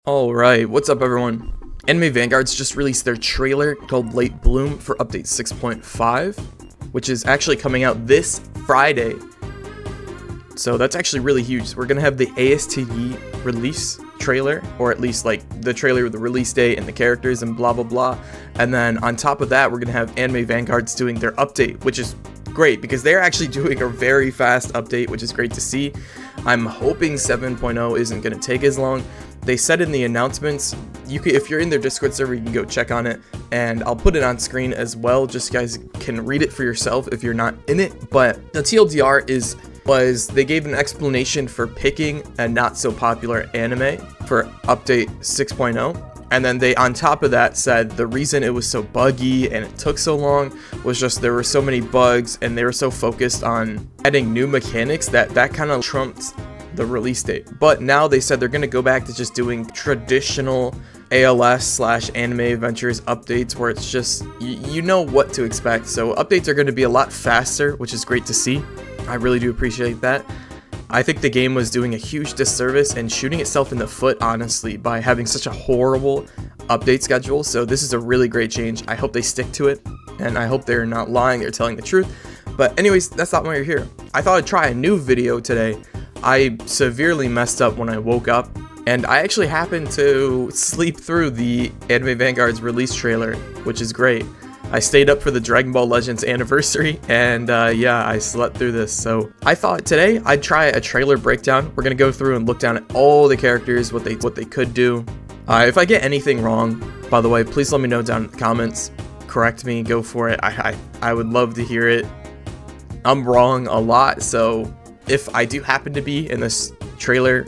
Alright, what's up everyone? Anime Vanguards just released their trailer called Late Bloom for update 6.5, which is actually coming out this Friday. So that's actually really huge. We're gonna have the astd release trailer, or at least like the trailer with the release date and the characters and blah blah blah. And then on top of that, we're gonna have Anime Vanguards doing their update, which is great because they're actually doing a very fast update, which is great to see. I'm hoping 7.0 isn't gonna take as long. They said in the announcements, if you're in their Discord server, you can go check on it, and I'll put it on screen as well, just so you guys can read it for yourself if you're not in it. But the TLDR was they gave an explanation for picking a not so popular anime for update 6.0. And then they, on top of that, said the reason it was so buggy and it took so long was just there were so many bugs and they were so focused on adding new mechanics that kind of trumped the release date. But now they said they're going to go back to just doing traditional ALS/anime adventures updates where it's just, you know what to expect. So updates are going to be a lot faster, which is great to see. I really do appreciate that. I think the game was doing a huge disservice and shooting itself in the foot, honestly, by having such a horrible update schedule. So this is a really great change. I hope they stick to it, and I hope they're not lying, they're telling the truth. But anyways, that's not why you're here. I thought I'd try a new video today. I severely messed up when I woke up, and I actually happened to sleep through the Anime Vanguards release trailer, which is great. I stayed up for the Dragon Ball Legends anniversary, and yeah, I slept through this. So I thought today I'd try a trailer breakdown. We're gonna go through and look down at all the characters, what they could do. If I get anything wrong, by the way, please let me know down in the comments. Correct me, go for it. I would love to hear it. I'm wrong a lot, so if I do happen to be in this trailer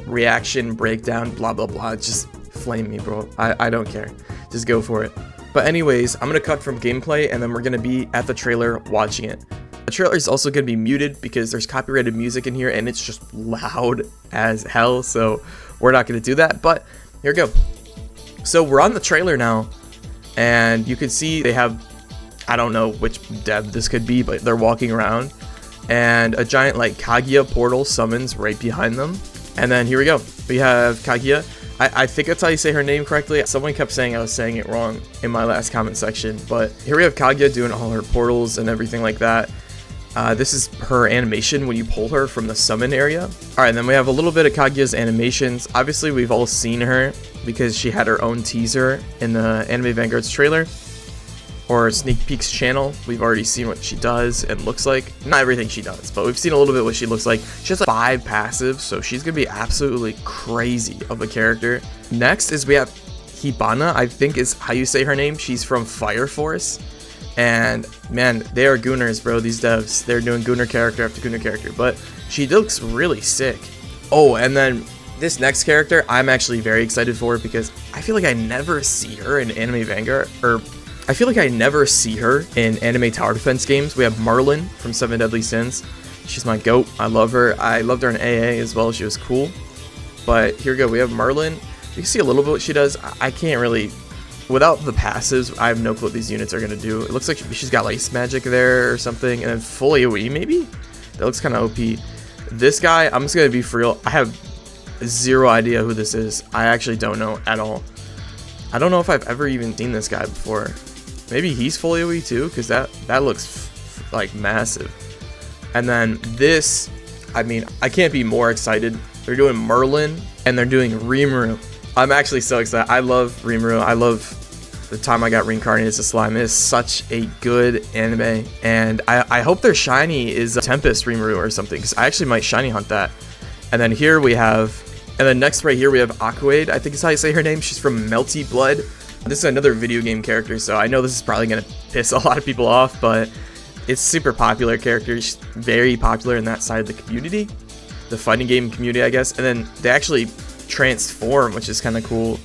reaction breakdown, blah blah blah, just flame me, bro. I don't care. Just go for it. But anyways, I'm gonna cut from gameplay and then we're gonna be at the trailer watching it. The trailer is also gonna be muted because there's copyrighted music in here and it's just loud as hell, so we're not gonna do that. But here we go. So we're on the trailer now, and you can see they have, I don't know which dev this could be, but they're walking around, and a giant like Kaguya portal summons right behind them. And then here we go. We have Kaguya. I think that's how you say her name correctly. Someone kept saying I was saying it wrong in my last comment section, but here we have Kaguya doing all her portals and everything like that. This is her animation when you pull her from the summon area. Alright, and then we have a little bit of Kaguya's animations. Obviously, we've all seen her because she had her own teaser in the Anime Vanguards trailer, or Sneak Peek's channel. We've already seen what she does and looks like. Not everything she does, but we've seen a little bit what she looks like. She has like 5 passives, so she's gonna be absolutely crazy of a character. Next is we have Hibana, I think is how you say her name. She's from Fire Force, and man, they are gooners, bro. These devs, they're doing gooner character after gooner character, but she looks really sick. Oh, and then this next character I'm actually very excited for because I feel like I never see her in Anime Vanguard, or I feel like I never see her in anime tower defense games. We have Merlin from 7 Deadly Sins. She's my goat. I love her. I loved her in AA as well. She was cool. But here we go. We have Merlin. You can see a little bit what she does. I can't really, without the passives, I have no clue what these units are going to do. It looks like she's got ice magic there or something. And then full AoE maybe? That looks kind of OP. This guy, I'm just going to be for real. I have zero idea who this is. I actually don't know at all. I don't know if I've ever even seen this guy before. Maybe he's full AoE too, because that looks like massive. And then this, I mean, I can't be more excited. They're doing Merlin and they're doing Rimuru. I'm actually so excited. I love Rimuru. I love the time I got reincarnated as a slime. It is such a good anime, and I hope their shiny is Tempest Rimuru or something, because I actually might shiny hunt that. And then here we have, and then next right here we have Aquaid, I think is how you say her name. She's from Melty Blood. This is another video game character, so I know this is probably going to piss a lot of people off, but it's super popular character. She's very popular in that side of the community, the fighting game community, I guess. And then they actually transform, which is kind of cool.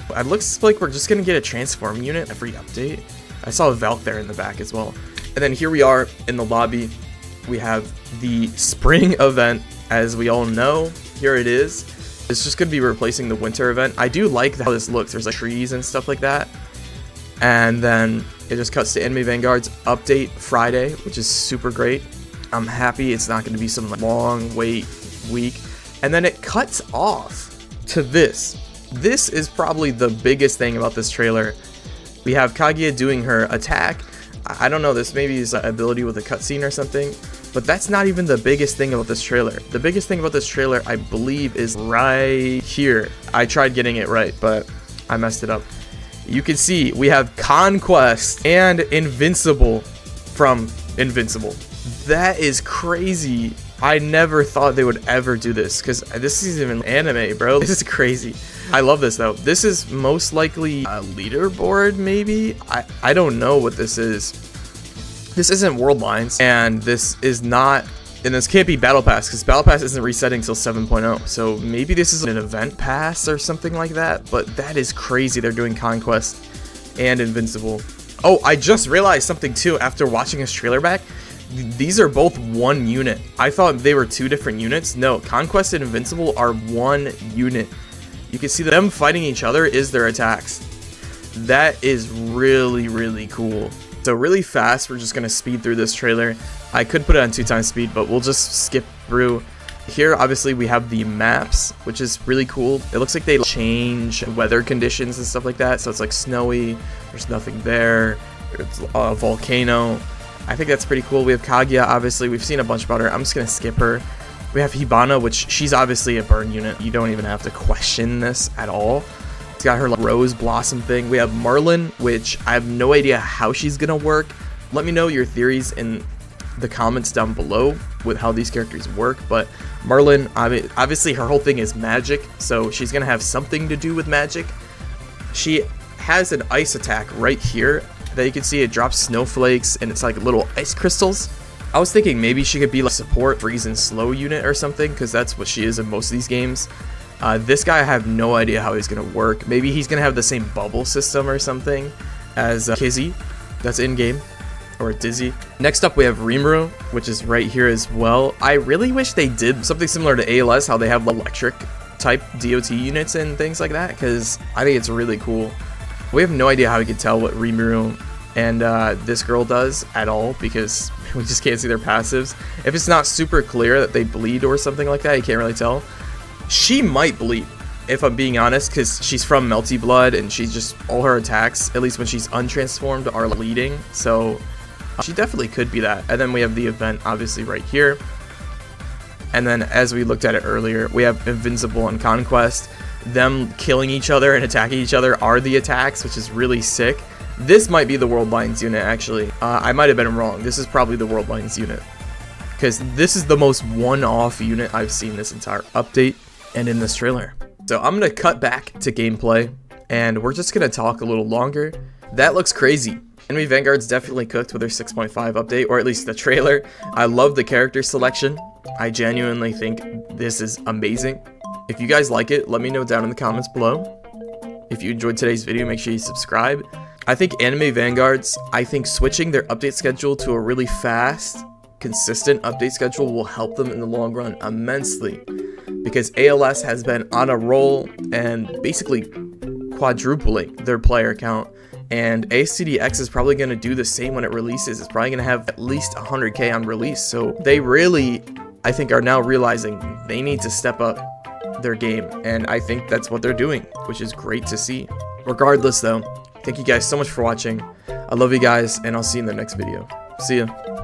It looks like we're just going to get a transform unit every update. I saw a Valk there in the back as well. And then here we are in the lobby. We have the spring event, as we all know. Here it is. It's just going to be replacing the winter event. I do like how this looks. There's like trees and stuff like that. And then it just cuts to Anime Vanguard's update Friday, which is super great. I'm happy it's not going to be some long wait week. And then it cuts off to this. this is probably the biggest thing about this trailer. We have Kaguya doing her attack. I don't know, this maybe is an ability with a cutscene or something, but that's not even the biggest thing about this trailer. The biggest thing about this trailer, I believe, is right here. I tried getting it right, but I messed it up. You can see we have Conquest and Invincible from Invincible. That is crazy. I never thought they would ever do this, because this is even anime, bro. This is crazy. I love this though. This is most likely a leaderboard, maybe? I don't know what this is. This isn't World Lines, and this is not, and this can't be Battle Pass, because Battle Pass isn't resetting till 7.0. So maybe this is an event pass or something like that, but that is crazy. They're doing Conquest and Invincible. Oh, I just realized something too after watching this trailer back. These are both one unit. I thought they were two different units. No, Conquest and Invincible are one unit. You can see them fighting each other is their attacks. That is really, really cool. So really fast, we're just going to speed through this trailer. I could put it on 2x speed, but we'll just skip through. Here, obviously, we have the maps, which is really cool. It looks like they change weather conditions and stuff like that. So it's like snowy, there's nothing there, it's a volcano. I think that's pretty cool. We have Kaguya, obviously. We've seen a bunch about her. I'm just going to skip her. We have Hibana, which she's obviously a burn unit. You don't even have to question this at all. It's got her like, rose blossom thing. We have Marlin, which I have no idea how she's going to work. Let me know your theories in the comments down below with how these characters work. But Marlin, obviously her whole thing is magic, so she's going to have something to do with magic. She has an ice attack right here that you can see. It drops snowflakes and it's like little ice crystals. I was thinking maybe she could be like support freeze and slow unit or something, because that's what she is in most of these games. This guy, I have no idea how he's going to work. Maybe he's going to have the same bubble system or something as Kizzy that's in game, or Dizzy. Next up we have Rimuru, which is right here as well. I really wish they did something similar to ALS, how they have electric type DOT units and things like that, because I think it's really cool. We have no idea how we could tell what Rimuru and this girl does at all, because we just can't see their passives. If it's not super clear that they bleed or something like that, you can't really tell. She might bleed, if I'm being honest, because she's from Melty Blood and she's just, all her attacks, at least when she's untransformed, are bleeding. So she definitely could be that. And then we have the event obviously right here. And then as we looked at it earlier, we have Invincible and Conquest. Them killing each other and attacking each other are the attacks, which is really sick. This might be the World Lines unit, actually. I might have been wrong. This is probably the World Lines unit, because this is the most one-off unit I've seen this entire update and in this trailer. So I'm going to cut back to gameplay, and we're just going to talk a little longer. That looks crazy. Enemy Vanguard's definitely cooked with their 6.5 update, or at least the trailer. I love the character selection. I genuinely think this is amazing. If you guys like it, let me know down in the comments below. If you enjoyed today's video, make sure you subscribe. I think Anime Vanguards, I think switching their update schedule to a really fast, consistent update schedule will help them in the long run immensely, because ALS has been on a roll and basically quadrupling their player count, and astd is probably going to do the same when it releases. It's probably going to have at least 100k on release, so they really, I think, are now realizing they need to step up their game, and I think that's what they're doing, which is great to see. Regardless though, thank you guys so much for watching. I love you guys, and I'll see you in the next video. See ya.